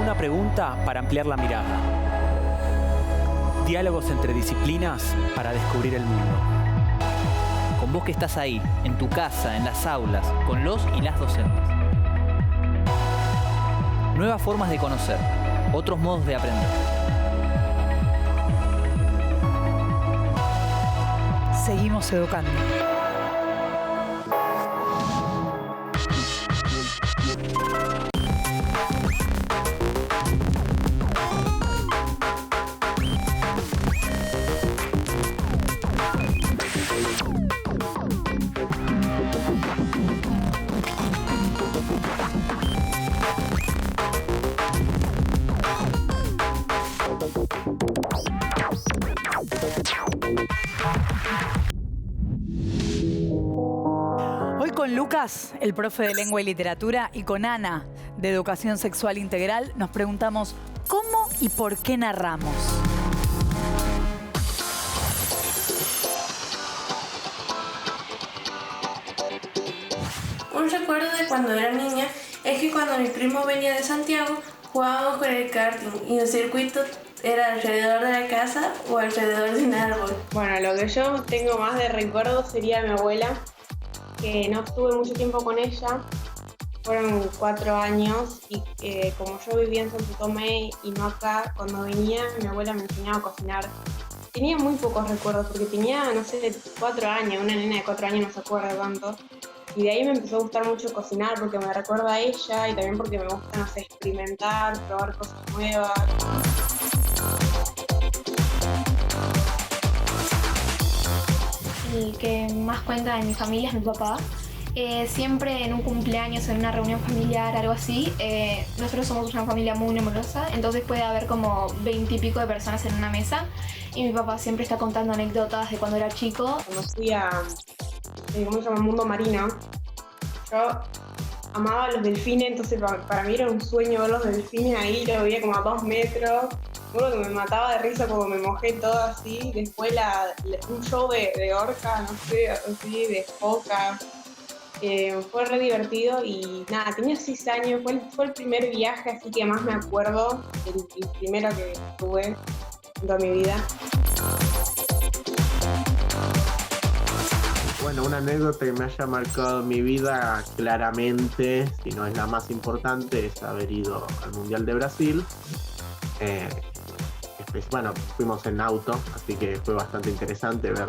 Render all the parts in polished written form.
Una pregunta para ampliar la mirada. Diálogos entre disciplinas para descubrir el mundo. Con vos que estás ahí, en tu casa, en las aulas, con los y las docentes. Nuevas formas de conocer, otros modos de aprender. Seguimos educando. Hoy con Lucas, el profe de lengua y literatura, y con Ana, de educación sexual integral, nos preguntamos cómo y por qué narramos. Un recuerdo de cuando era niña es que cuando mi primo venía de Santiago, jugábamos con el karting y el circuito era alrededor de la casa o alrededor de un árbol. Bueno, lo que yo tengo más de recuerdo sería mi abuela, que no estuve mucho tiempo con ella, fueron 4 años y como yo vivía en Santo Tomé y no acá, cuando venía mi abuela me enseñaba a cocinar. Tenía muy pocos recuerdos porque tenía, no sé, 4 años, una nena de 4 años no se acuerda tanto. Y de ahí me empezó a gustar mucho cocinar porque me recuerda a ella y también porque me gusta, no sé, experimentar, probar cosas nuevas. El que más cuenta de mi familia es mi papá. Siempre en un cumpleaños, en una reunión familiar, algo así, nosotros somos una familia muy numerosa, entonces puede haber como 20 y pico de personas en una mesa y mi papá siempre está contando anécdotas de cuando era chico. Cuando fui a, ¿cómo se llama? Mundo marino, yo amaba los delfines, entonces para mí era un sueño ver los delfines ahí, lo veía como a 2 metros. Uno que me mataba de risa como me mojé todo así, después un show de orcas, no sé, así, de focas. Fue re divertido y nada, tenía 6 años, fue el primer viaje así que más me acuerdo, el primero que tuve en toda mi vida. Bueno, una anécdota que me haya marcado mi vida claramente, si no es la más importante, es haber ido al Mundial de Brasil. Bueno, fuimos en auto, así que fue bastante interesante ver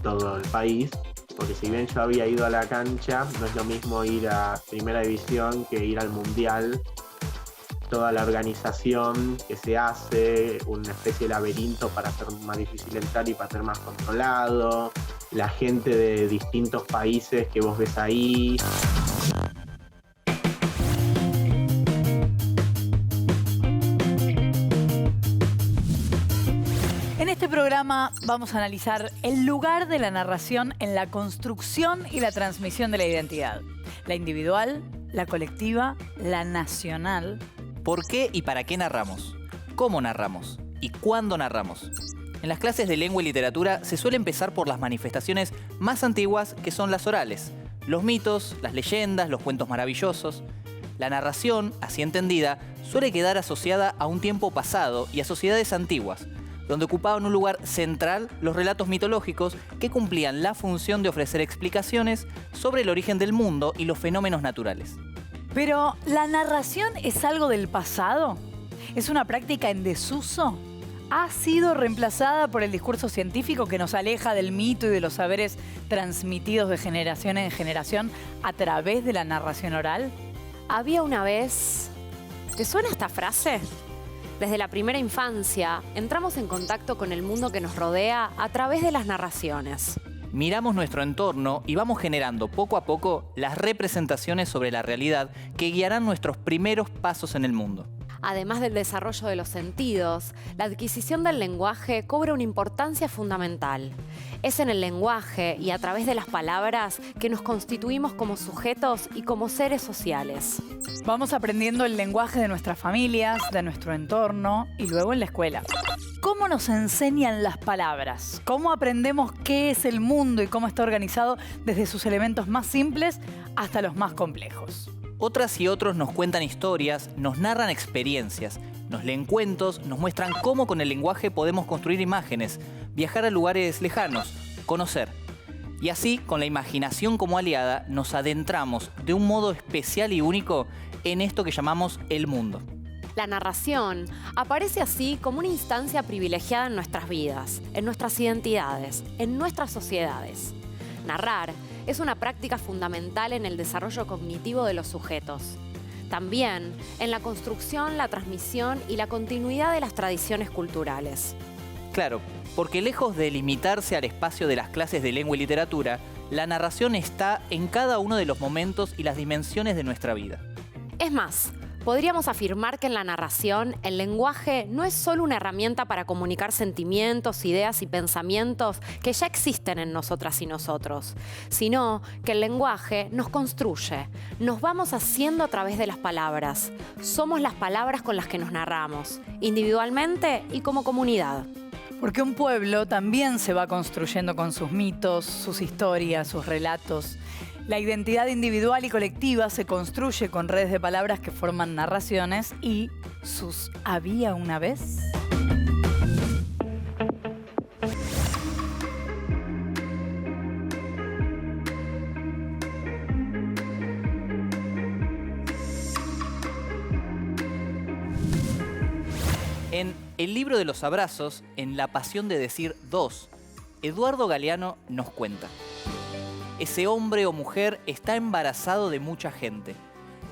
todo el país, porque si bien yo había ido a la cancha, no es lo mismo ir a Primera División que ir al Mundial. Toda la organización que se hace, una especie de laberinto para hacer más difícil entrar y para ser más controlado, la gente de distintos países que vos ves ahí. En este programa vamos a analizar el lugar de la narración en la construcción y la transmisión de la identidad. La individual, la colectiva, la nacional. ¿Por qué y para qué narramos? ¿Cómo narramos? ¿Y cuándo narramos? En las clases de lengua y literatura se suele empezar por las manifestaciones más antiguas, que son las orales. Los mitos, las leyendas, los cuentos maravillosos. La narración, así entendida, suele quedar asociada a un tiempo pasado y a sociedades antiguas, donde ocupaban un lugar central los relatos mitológicos que cumplían la función de ofrecer explicaciones sobre el origen del mundo y los fenómenos naturales. Pero, ¿la narración es algo del pasado? ¿Es una práctica en desuso? ¿Ha sido reemplazada por el discurso científico que nos aleja del mito y de los saberes transmitidos de generación en generación a través de la narración oral? Había una vez... ¿Te suena esta frase? Desde la primera infancia, entramos en contacto con el mundo que nos rodea a través de las narraciones. Miramos nuestro entorno y vamos generando poco a poco las representaciones sobre la realidad que guiarán nuestros primeros pasos en el mundo. Además del desarrollo de los sentidos, la adquisición del lenguaje cobra una importancia fundamental. Es en el lenguaje y a través de las palabras que nos constituimos como sujetos y como seres sociales. Vamos aprendiendo el lenguaje de nuestras familias, de nuestro entorno y luego en la escuela. ¿Cómo nos enseñan las palabras? ¿Cómo aprendemos qué es el mundo y cómo está organizado desde sus elementos más simples hasta los más complejos? Otras y otros nos cuentan historias, nos narran experiencias, nos leen cuentos, nos muestran cómo con el lenguaje podemos construir imágenes, viajar a lugares lejanos, conocer. Y así, con la imaginación como aliada, nos adentramos de un modo especial y único en esto que llamamos el mundo. La narración aparece así como una instancia privilegiada en nuestras vidas, en nuestras identidades, en nuestras sociedades. Narrar es una práctica fundamental en el desarrollo cognitivo de los sujetos. También en la construcción, la transmisión y la continuidad de las tradiciones culturales. Claro, porque lejos de limitarse al espacio de las clases de lengua y literatura, la narración está en cada uno de los momentos y las dimensiones de nuestra vida. Es más, podríamos afirmar que en la narración el lenguaje no es solo una herramienta para comunicar sentimientos, ideas y pensamientos que ya existen en nosotras y nosotros, sino que el lenguaje nos construye, nos vamos haciendo a través de las palabras. Somos las palabras con las que nos narramos, individualmente y como comunidad. Porque un pueblo también se va construyendo con sus mitos, sus historias, sus relatos. La identidad individual y colectiva se construye con redes de palabras que forman narraciones y sus había una vez. En El libro de los abrazos, en La pasión de decir dos, Eduardo Galeano nos cuenta. Ese hombre o mujer está embarazado de mucha gente.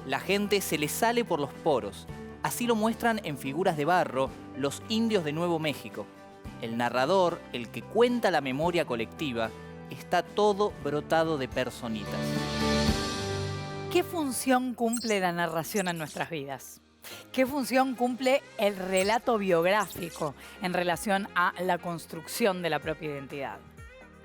La gente se le sale por los poros. Así lo muestran en figuras de barro los indios de Nuevo México. El narrador, el que cuenta la memoria colectiva, está todo brotado de personitas. ¿Qué función cumple la narración en nuestras vidas? ¿Qué función cumple el relato biográfico en relación a la construcción de la propia identidad?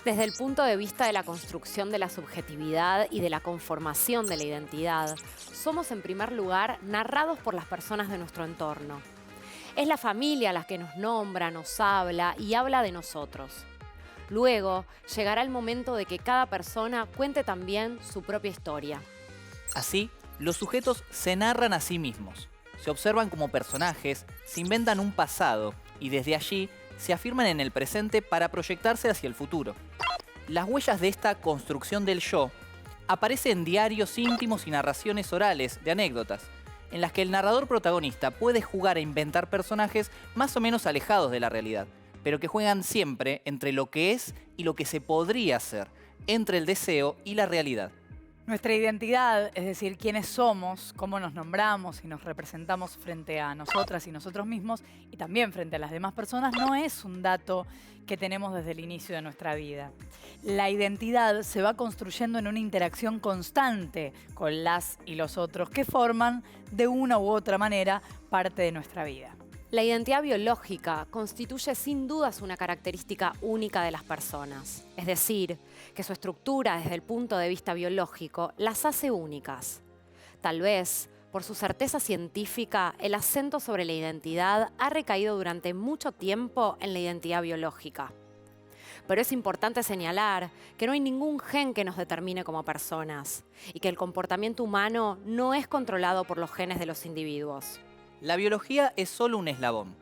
Desde el punto de vista de la construcción de la subjetividad y de la conformación de la identidad, somos en primer lugar narrados por las personas de nuestro entorno. Es la familia la que nos nombra, nos habla y habla de nosotros. Luego llegará el momento de que cada persona cuente también su propia historia. Así, los sujetos se narran a sí mismos, se observan como personajes, se inventan un pasado y desde allí se afirman en el presente para proyectarse hacia el futuro. Las huellas de esta construcción del yo aparecen en diarios íntimos y narraciones orales de anécdotas, en las que el narrador protagonista puede jugar a inventar personajes más o menos alejados de la realidad, pero que juegan siempre entre lo que es y lo que se podría ser, entre el deseo y la realidad. Nuestra identidad, es decir, quiénes somos, cómo nos nombramos y nos representamos frente a nosotras y nosotros mismos y también frente a las demás personas, no es un dato que tenemos desde el inicio de nuestra vida. La identidad se va construyendo en una interacción constante con las y los otros que forman de una u otra manera parte de nuestra vida. La identidad biológica constituye sin dudas una característica única de las personas. Es decir, que su estructura desde el punto de vista biológico las hace únicas. Tal vez, por su certeza científica, el acento sobre la identidad ha recaído durante mucho tiempo en la identidad biológica. Pero es importante señalar que no hay ningún gen que nos determine como personas y que el comportamiento humano no es controlado por los genes de los individuos. La biología es solo un eslabón.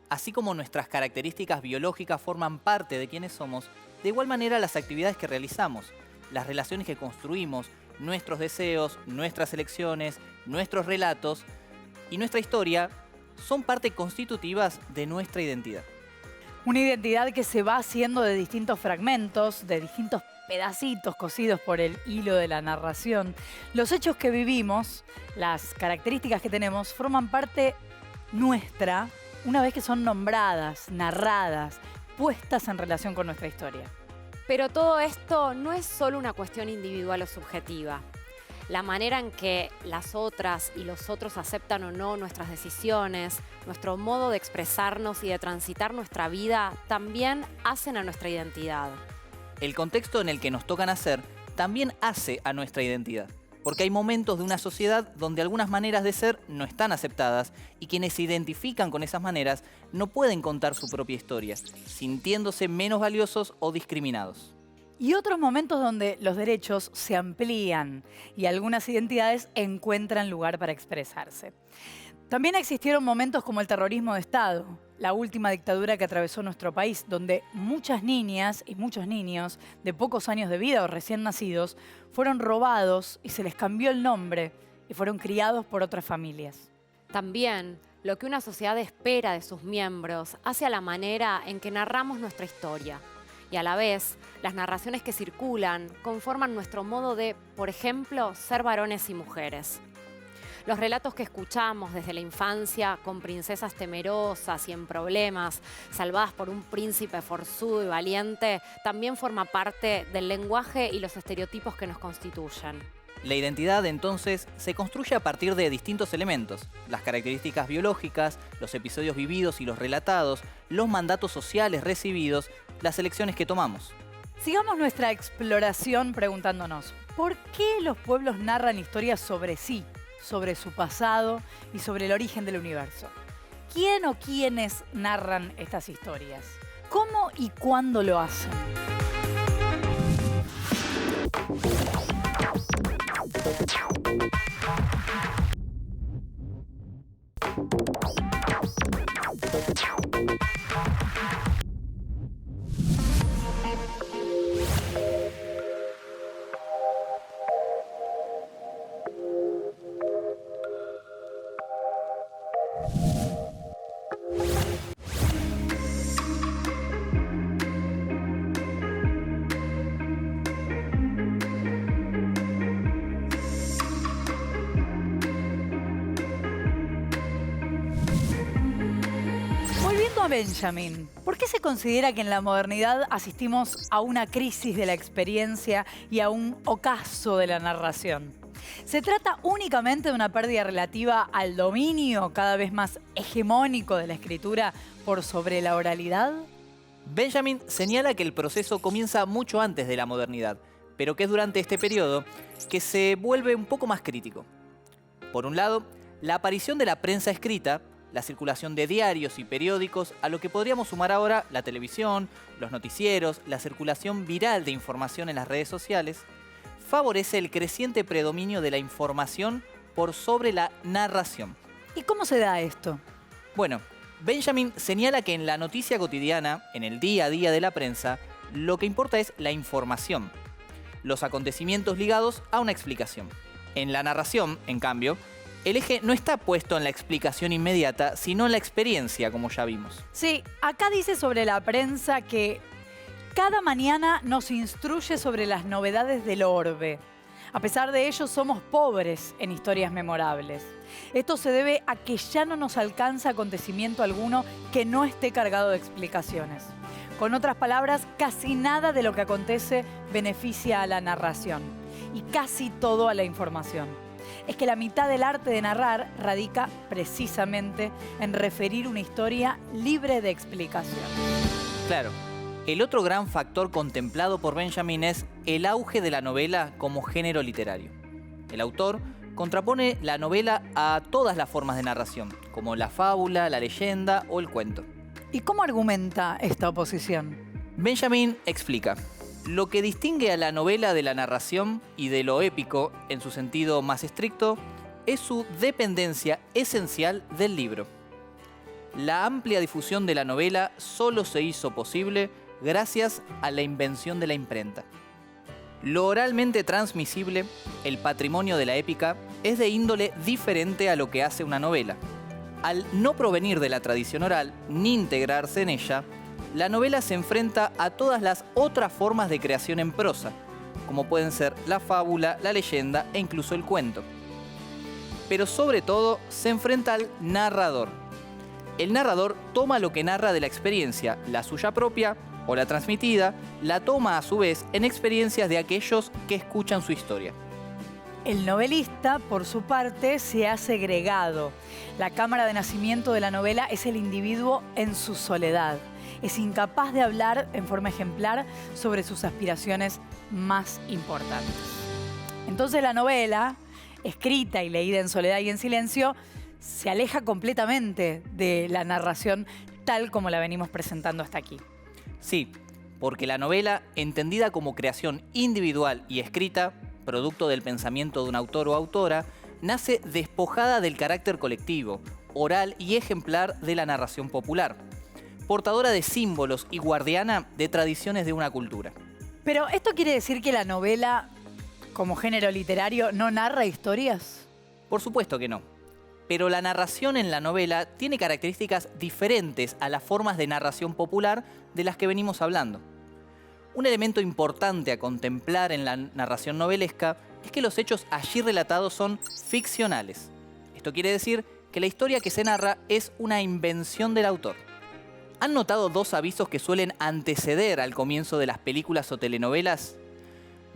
Así como nuestras características biológicas forman parte de quienes somos, de igual manera las actividades que realizamos, las relaciones que construimos, nuestros deseos, nuestras elecciones, nuestros relatos y nuestra historia son parte constitutivas de nuestra identidad. Una identidad que se va haciendo de distintos fragmentos, de distintos pedacitos cosidos por el hilo de la narración. Los hechos que vivimos, las características que tenemos, forman parte nuestra una vez que son nombradas, narradas, puestas en relación con nuestra historia. Pero todo esto no es solo una cuestión individual o subjetiva. La manera en que las otras y los otros aceptan o no nuestras decisiones, nuestro modo de expresarnos y de transitar nuestra vida también hacen a nuestra identidad. El contexto en el que nos toca nacer también hace a nuestra identidad, porque hay momentos de una sociedad donde algunas maneras de ser no están aceptadas y quienes se identifican con esas maneras no pueden contar su propia historia, sintiéndose menos valiosos o discriminados. y otros momentos donde los derechos se amplían y algunas identidades encuentran lugar para expresarse. También existieron momentos como el terrorismo de Estado, la última dictadura que atravesó nuestro país, donde muchas niñas y muchos niños de pocos años de vida o recién nacidos fueron robados y se les cambió el nombre y fueron criados por otras familias. También lo que una sociedad espera de sus miembros hace a la manera en que narramos nuestra historia. Y a la vez, las narraciones que circulan conforman nuestro modo de, por ejemplo, ser varones y mujeres. Los relatos que escuchamos desde la infancia, con princesas temerosas y en problemas, salvadas por un príncipe forzudo y valiente, también forma parte del lenguaje y los estereotipos que nos constituyen. La identidad, entonces, se construye a partir de distintos elementos: las características biológicas, los episodios vividos y los relatados, los mandatos sociales recibidos, las elecciones que tomamos. Sigamos nuestra exploración preguntándonos, ¿por qué los pueblos narran historias sobre sí, sobre su pasado y sobre el origen del universo? ¿Quién o quiénes narran estas historias? ¿Cómo y cuándo lo hacen? Volviendo a Benjamin, ¿por qué se considera que en la modernidad asistimos a una crisis de la experiencia y a un ocaso de la narración? ¿Se trata únicamente de una pérdida relativa al dominio cada vez más hegemónico de la escritura por sobre la oralidad? Benjamin señala que el proceso comienza mucho antes de la modernidad, pero que es durante este periodo que se vuelve un poco más crítico. Por un lado, la aparición de la prensa escrita, la circulación de diarios y periódicos, a lo que podríamos sumar ahora la televisión, los noticieros, la circulación viral de información en las redes sociales, favorece el creciente predominio de la información por sobre la narración. ¿Y cómo se da esto? Bueno, Benjamin señala que en la noticia cotidiana, en el día a día de la prensa, lo que importa es la información, los acontecimientos ligados a una explicación. En la narración, en cambio, el eje no está puesto en la explicación inmediata, sino en la experiencia, como ya vimos. Sí, acá dice sobre la prensa que cada mañana nos instruye sobre las novedades del orbe. A pesar de ello, somos pobres en historias memorables. Esto se debe a que ya no nos alcanza acontecimiento alguno que no esté cargado de explicaciones. Con otras palabras, casi nada de lo que acontece beneficia a la narración y casi todo a la información. Es que la mitad del arte de narrar radica precisamente en referir una historia libre de explicación. Claro. El otro gran factor contemplado por Benjamin es el auge de la novela como género literario. El autor contrapone la novela a todas las formas de narración, como la fábula, la leyenda o el cuento. ¿Y cómo argumenta esta oposición? Benjamin explica: lo que distingue a la novela de la narración y de lo épico, en su sentido más estricto, es su dependencia esencial del libro. La amplia difusión de la novela solo se hizo posible gracias a la invención de la imprenta. Lo oralmente transmisible, el patrimonio de la épica, es de índole diferente a lo que hace una novela. Al no provenir de la tradición oral ni integrarse en ella, la novela se enfrenta a todas las otras formas de creación en prosa, como pueden ser la fábula, la leyenda e incluso el cuento. Pero sobre todo se enfrenta al narrador. El narrador toma lo que narra de la experiencia, la suya propia o la transmitida, la toma a su vez en experiencias de aquellos que escuchan su historia. El novelista, por su parte, se ha segregado. La cámara de nacimiento de la novela es el individuo en su soledad. Es incapaz de hablar en forma ejemplar sobre sus aspiraciones más importantes. Entonces la novela, escrita y leída en soledad y en silencio, se aleja completamente de la narración tal como la venimos presentando hasta aquí. Sí, porque la novela, entendida como creación individual y escrita, producto del pensamiento de un autor o autora, nace despojada del carácter colectivo, oral y ejemplar de la narración popular, portadora de símbolos y guardiana de tradiciones de una cultura. Pero ¿esto quiere decir que la novela, como género literario, no narra historias? Por supuesto que no. Pero la narración en la novela tiene características diferentes a las formas de narración popular de las que venimos hablando. Un elemento importante a contemplar en la narración novelesca es que los hechos allí relatados son ficcionales. Esto quiere decir que la historia que se narra es una invención del autor. ¿Han notado dos avisos que suelen anteceder al comienzo de las películas o telenovelas?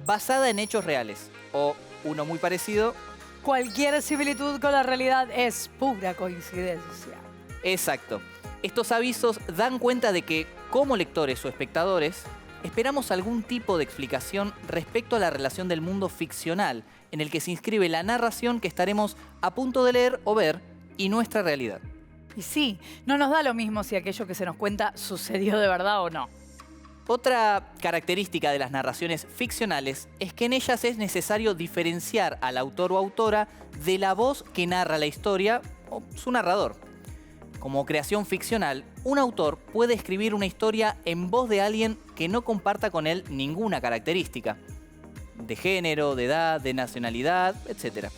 Basada en hechos reales, o uno muy parecido. Cualquier similitud con la realidad es pura coincidencia. Exacto. Estos avisos dan cuenta de que, como lectores o espectadores, esperamos algún tipo de explicación respecto a la relación del mundo ficcional en el que se inscribe la narración que estaremos a punto de leer o ver y nuestra realidad. Y sí, no nos da lo mismo si aquello que se nos cuenta sucedió de verdad o no. Otra característica de las narraciones ficcionales es que en ellas es necesario diferenciar al autor o autora de la voz que narra la historia o su narrador. Como creación ficcional, un autor puede escribir una historia en voz de alguien que no comparta con él ninguna característica, de género, de edad, de nacionalidad, etc.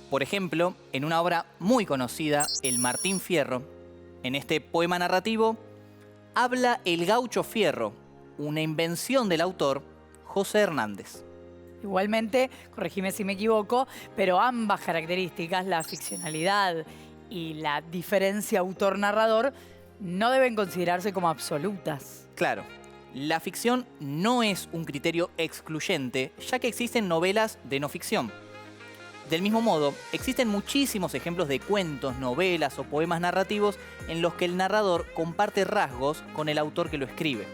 Por ejemplo, en una obra muy conocida, El Martín Fierro, en este poema narrativo, habla el gaucho Fierro, una invención del autor José Hernández. Igualmente, corregime si me equivoco, pero ambas características, la ficcionalidad y la diferencia autor-narrador, no deben considerarse como absolutas. Claro, la ficción no es un criterio excluyente, ya que existen novelas de no ficción. Del mismo modo, existen muchísimos ejemplos de cuentos, novelas o poemas narrativos en los que el narrador comparte rasgos con el autor que lo escribe.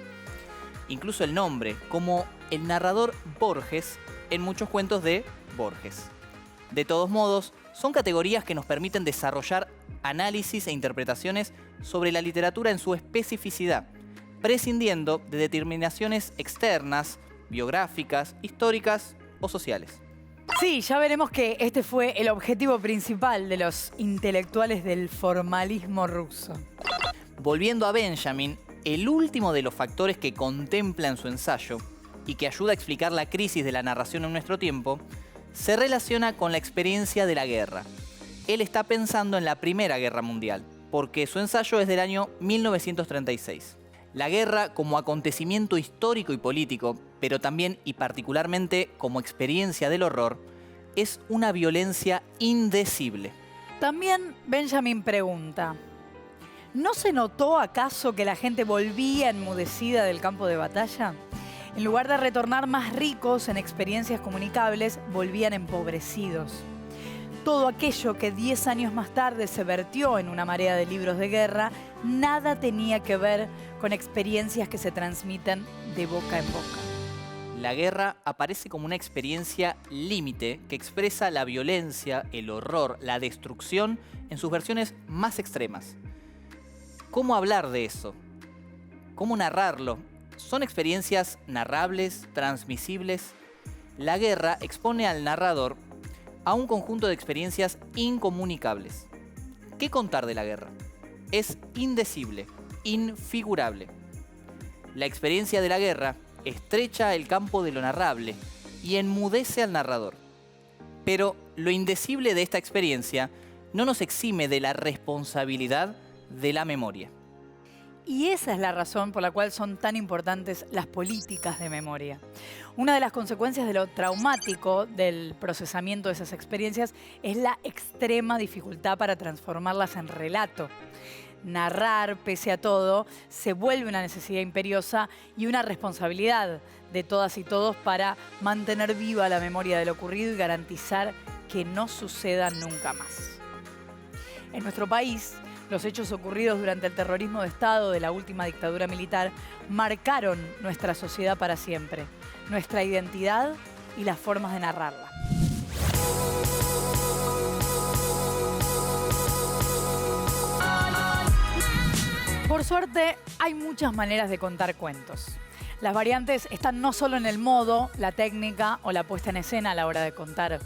Incluso el nombre, como el narrador Borges en muchos cuentos de Borges. De todos modos, son categorías que nos permiten desarrollar análisis e interpretaciones sobre la literatura en su especificidad, prescindiendo de determinaciones externas, biográficas, históricas o sociales. Sí, ya veremos que este fue el objetivo principal de los intelectuales del formalismo ruso. Volviendo a Benjamin, el último de los factores que contempla en su ensayo y que ayuda a explicar la crisis de la narración en nuestro tiempo, se relaciona con la experiencia de la guerra. Él está pensando en la Primera Guerra Mundial, porque su ensayo es del año 1936. La guerra como acontecimiento histórico y político, pero también y particularmente como experiencia del horror, es una violencia indecible. También Benjamin pregunta, ¿no se notó acaso que la gente volvía enmudecida del campo de batalla? En lugar de retornar más ricos en experiencias comunicables, volvían empobrecidos. Todo aquello que 10 años más tarde se vertió en una marea de libros de guerra, nada tenía que ver con experiencias que se transmiten de boca en boca. La guerra aparece como una experiencia límite que expresa la violencia, el horror, la destrucción en sus versiones más extremas. ¿Cómo hablar de eso? ¿Cómo narrarlo? ¿Son experiencias narrables, transmisibles? La guerra expone al narrador a un conjunto de experiencias incomunicables. ¿Qué contar de la guerra? Es indecible, infigurable. La experiencia de la guerra estrecha el campo de lo narrable y enmudece al narrador. Pero lo indecible de esta experiencia no nos exime de la responsabilidad de la memoria. Y esa es la razón por la cual son tan importantes las políticas de memoria. Una de las consecuencias de lo traumático del procesamiento de esas experiencias es la extrema dificultad para transformarlas en relato. Narrar, pese a todo, se vuelve una necesidad imperiosa y una responsabilidad de todas y todos para mantener viva la memoria de lo ocurrido y garantizar que no suceda nunca más. En nuestro país, los hechos ocurridos durante el terrorismo de Estado de la última dictadura militar marcaron nuestra sociedad para siempre, nuestra identidad y las formas de narrarla. Por suerte, hay muchas maneras de contar cuentos. Las variantes están no solo en el modo, la técnica o la puesta en escena a la hora de contar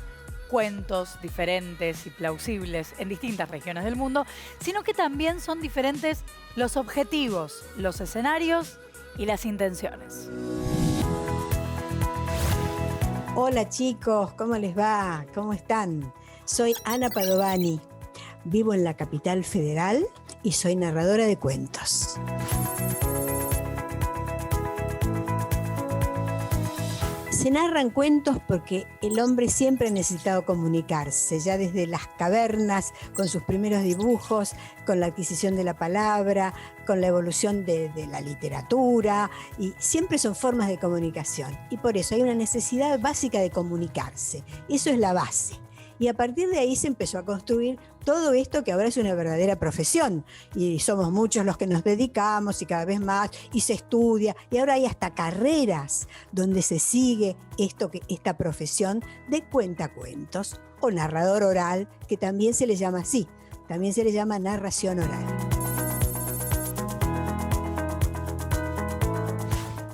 cuentos diferentes y plausibles en distintas regiones del mundo, sino que también son diferentes los objetivos, los escenarios y las intenciones. Hola chicos, ¿cómo les va? ¿Cómo están? Soy Ana Padovani, vivo en la capital federal y soy narradora de cuentos. Se narran cuentos porque el hombre siempre ha necesitado comunicarse, ya desde las cavernas, con sus primeros dibujos, con la adquisición de la palabra, con la evolución de la literatura, y siempre son formas de comunicación. Y por eso hay una necesidad básica de comunicarse. Eso es la base. Y a partir de ahí se empezó a construir todo esto que ahora es una verdadera profesión. Y somos muchos los que nos dedicamos y cada vez más, y se estudia. Y ahora hay hasta carreras donde se sigue esta profesión de cuentacuentos o narrador oral, que también se le llama así. También se le llama narración oral.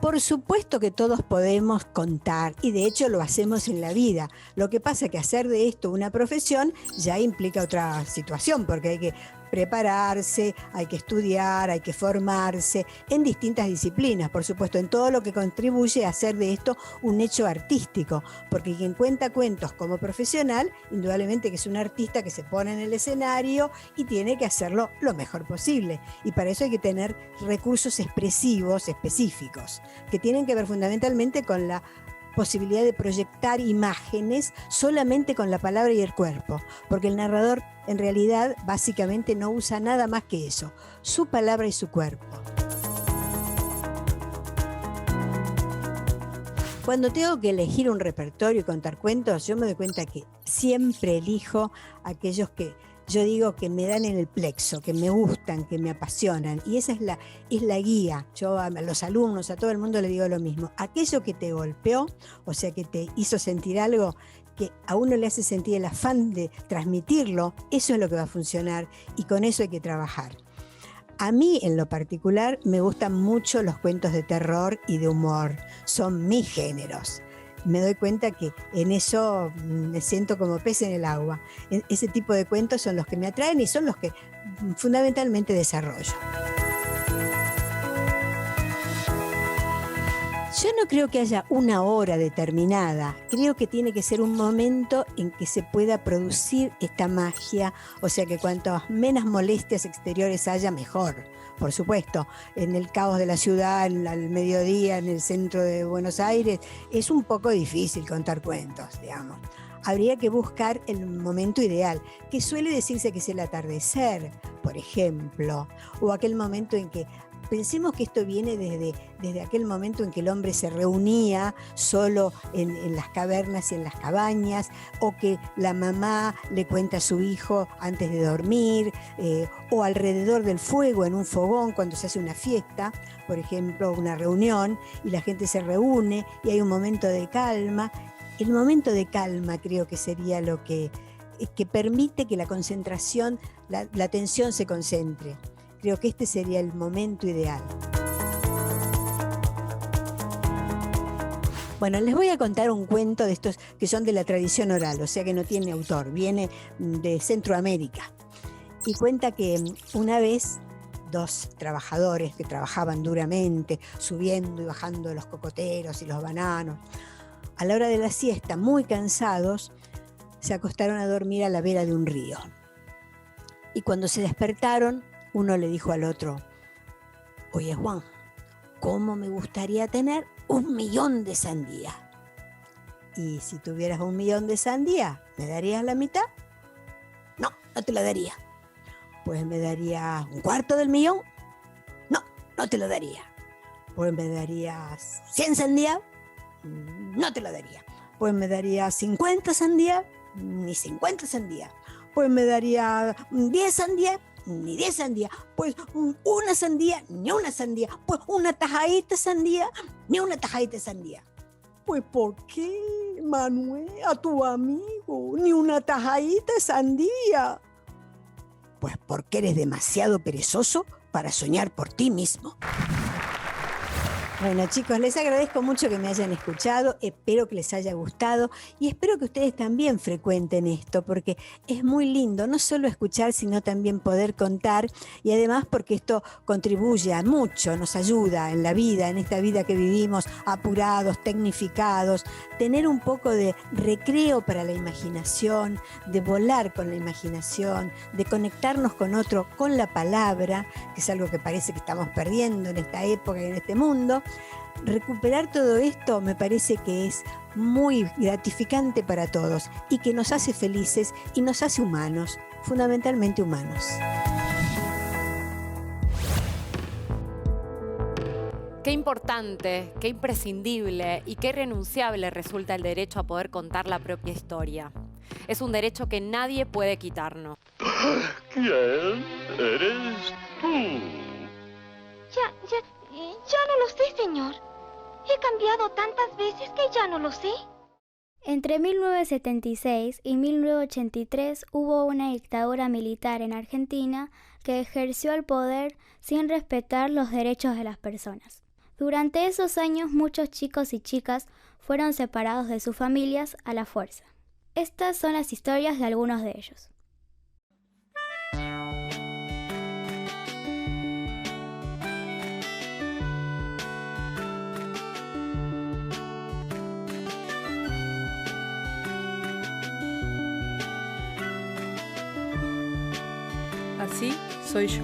Por supuesto que todos podemos contar y de hecho lo hacemos en la vida. Lo que pasa es que hacer de esto una profesión ya implica otra situación, porque hay que prepararse, hay que estudiar, hay que formarse en distintas disciplinas, por supuesto, en todo lo que contribuye a hacer de esto un hecho artístico, porque quien cuenta cuentos como profesional, indudablemente que es un artista que se pone en el escenario y tiene que hacerlo lo mejor posible. Y para eso hay que tener recursos expresivos específicos, que tienen que ver fundamentalmente con la posibilidad de proyectar imágenes solamente con la palabra y el cuerpo, porque el narrador en realidad básicamente no usa nada más que eso, su palabra y su cuerpo. Cuando tengo que elegir un repertorio y contar cuentos, yo me doy cuenta que siempre elijo aquellos que yo digo que me dan en el plexo, que me gustan, que me apasionan. Y esa es la guía. Yo a los alumnos, a todo el mundo le digo lo mismo. Aquello que te golpeó, o sea, que te hizo sentir algo, que a uno le hace sentir el afán de transmitirlo, eso es lo que va a funcionar y con eso hay que trabajar. A mí, en lo particular, me gustan mucho los cuentos de terror y de humor. Son mis géneros. Me doy cuenta que en eso me siento como pez en el agua. Ese tipo de cuentos son los que me atraen y son los que fundamentalmente desarrollo. Yo no creo que haya una hora determinada. Creo que tiene que ser un momento en que se pueda producir esta magia. O sea que cuantas menos molestias exteriores haya, mejor. Por supuesto, en el caos de la ciudad, al mediodía, en el centro de Buenos Aires, es un poco difícil contar cuentos, digamos. Habría que buscar el momento ideal, que suele decirse que es el atardecer, por ejemplo, o aquel momento en que pensemos que esto viene desde aquel momento en que el hombre se reunía solo en las cavernas y en las cabañas, o que la mamá le cuenta a su hijo antes de dormir, o alrededor del fuego en un fogón cuando se hace una fiesta, por ejemplo, una reunión, y la gente se reúne y hay un momento de calma. El momento de calma creo que sería lo que permite que la concentración, la atención se concentre. Creo que este sería el momento ideal. Bueno, les voy a contar un cuento de estos que son de la tradición oral, o sea que no tiene autor, viene de Centroamérica. Y cuenta que una vez dos trabajadores que trabajaban duramente, subiendo y bajando los cocoteros y los bananos, a la hora de la siesta, muy cansados, se acostaron a dormir a la vera de un río. Y cuando se despertaron, uno le dijo al otro: oye Juan, ¿cómo me gustaría tener 1.000.000 de sandía? Y si tuvieras 1.000.000 de sandía, ¿me darías la mitad? No, no te la daría. Pues me darías 1/4 del millón. No, no te lo daría. Pues me darías 100 sandías. No te lo daría. Pues me darías 50 sandías. Ni 50 sandías. Pues me daría 10 sandías. Ni 10 sandías, pues una sandía, ni una sandía, pues una tajadita de sandía, ni una tajadita de sandía. Pues ¿por qué, Manuel, a tu amigo, ni una tajadita de sandía? Pues porque eres demasiado perezoso para soñar por ti mismo. Bueno, chicos, les agradezco mucho que me hayan escuchado, espero que les haya gustado y espero que ustedes también frecuenten esto, porque es muy lindo no solo escuchar, sino también poder contar, y además porque esto contribuye a mucho, nos ayuda en la vida, en esta vida que vivimos, apurados, tecnificados, tener un poco de recreo para la imaginación, de volar con la imaginación, de conectarnos con otro, con la palabra, que es algo que parece que estamos perdiendo en esta época y en este mundo. Recuperar todo esto me parece que es muy gratificante para todos y que nos hace felices y nos hace humanos, fundamentalmente humanos. Qué importante, qué imprescindible y qué irrenunciable resulta el derecho a poder contar la propia historia. Es un derecho que nadie puede quitarnos. ¿Quién eres tú? Ya no lo sé, señor. He cambiado tantas veces que ya no lo sé. Entre 1976 y 1983 hubo una dictadura militar en Argentina que ejerció el poder sin respetar los derechos de las personas. Durante esos años muchos chicos y chicas fueron separados de sus familias a la fuerza. Estas son las historias de algunos de ellos. Así soy yo.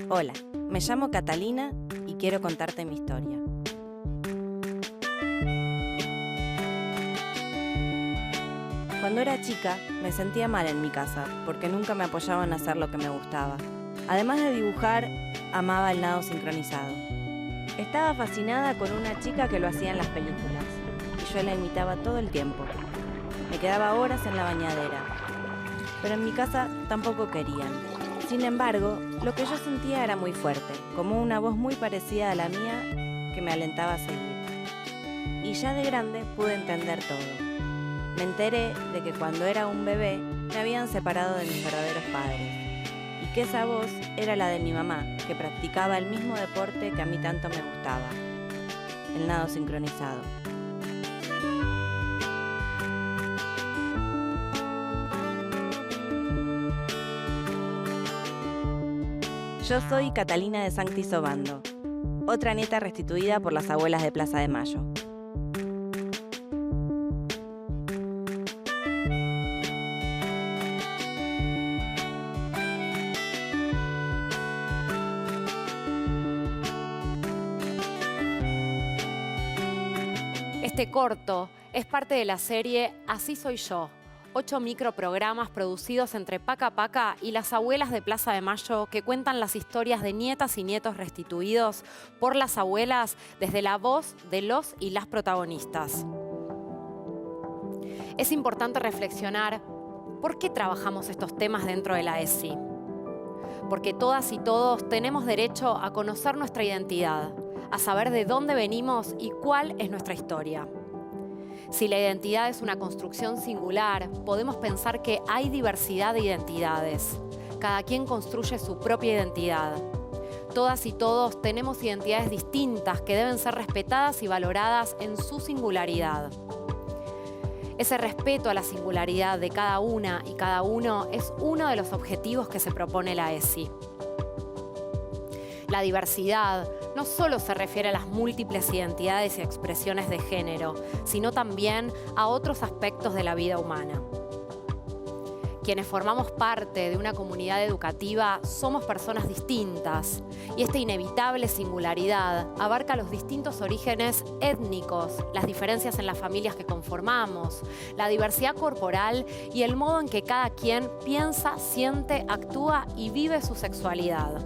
Hola, me llamo Catalina y quiero contarte mi historia. Cuando era chica, me sentía mal en mi casa porque nunca me apoyaban a hacer lo que me gustaba. Además de dibujar, amaba el nado sincronizado. Estaba fascinada con una chica que lo hacía en las películas y yo la imitaba todo el tiempo. Me quedaba horas en la bañadera, pero en mi casa tampoco querían. Sin embargo, lo que yo sentía era muy fuerte, como una voz muy parecida a la mía que me alentaba a seguir. Y ya de grande pude entender todo. Me enteré de que cuando era un bebé me habían separado de mis verdaderos padres y que esa voz era la de mi mamá, que practicaba el mismo deporte que a mí tanto me gustaba, el nado sincronizado. Yo soy Catalina de Sancti Sobando, otra nieta restituida por las abuelas de Plaza de Mayo. Este corto es parte de la serie Así soy yo, 8 microprogramas producidos entre Paca Paca y las abuelas de Plaza de Mayo que cuentan las historias de nietas y nietos restituidos por las abuelas desde la voz de los y las protagonistas. Es importante reflexionar por qué trabajamos estos temas dentro de la ESI. Porque todas y todos tenemos derecho a conocer nuestra identidad, a saber de dónde venimos y cuál es nuestra historia. Si la identidad es una construcción singular, podemos pensar que hay diversidad de identidades. Cada quien construye su propia identidad. Todas y todos tenemos identidades distintas que deben ser respetadas y valoradas en su singularidad. Ese respeto a la singularidad de cada una y cada uno es uno de los objetivos que se propone la ESI. La diversidad no solo se refiere a las múltiples identidades y expresiones de género, sino también a otros aspectos de la vida humana. Quienes formamos parte de una comunidad educativa somos personas distintas y esta inevitable singularidad abarca los distintos orígenes étnicos, las diferencias en las familias que conformamos, la diversidad corporal y el modo en que cada quien piensa, siente, actúa y vive su sexualidad.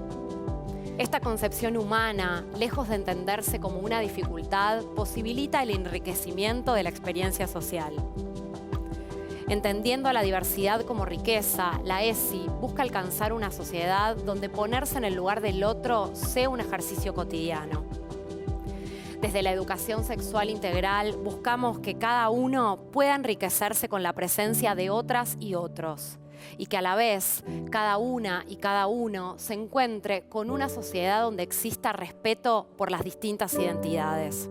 Esta concepción humana, lejos de entenderse como una dificultad, posibilita el enriquecimiento de la experiencia social. Entendiendo a la diversidad como riqueza, la ESI busca alcanzar una sociedad donde ponerse en el lugar del otro sea un ejercicio cotidiano. Desde la educación sexual integral buscamos que cada uno pueda enriquecerse con la presencia de otras y otros, y que a la vez cada una y cada uno se encuentre con una sociedad donde exista respeto por las distintas identidades.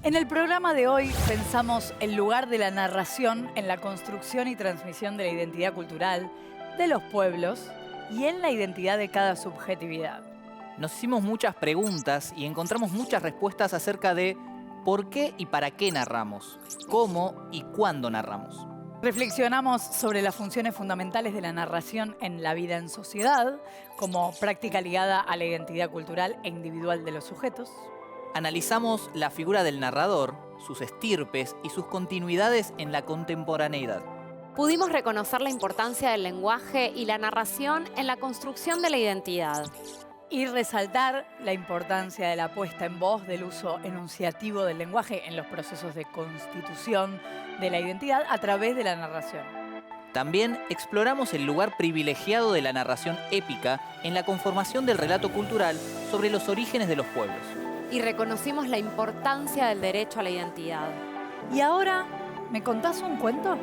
En el programa de hoy pensamos el lugar de la narración en la construcción y transmisión de la identidad cultural de los pueblos y en la identidad de cada subjetividad. Nos hicimos muchas preguntas y encontramos muchas respuestas acerca de por qué y para qué narramos, cómo y cuándo narramos. Reflexionamos sobre las funciones fundamentales de la narración en la vida en sociedad, como práctica ligada a la identidad cultural e individual de los sujetos. Analizamos la figura del narrador, sus estirpes y sus continuidades en la contemporaneidad. Pudimos reconocer la importancia del lenguaje y la narración en la construcción de la identidad. Y resaltar la importancia de la puesta en voz del uso enunciativo del lenguaje en los procesos de constitución de la identidad a través de la narración. También exploramos el lugar privilegiado de la narración épica en la conformación del relato cultural sobre los orígenes de los pueblos. Y reconocimos la importancia del derecho a la identidad. ¿Y ahora me contás un cuento?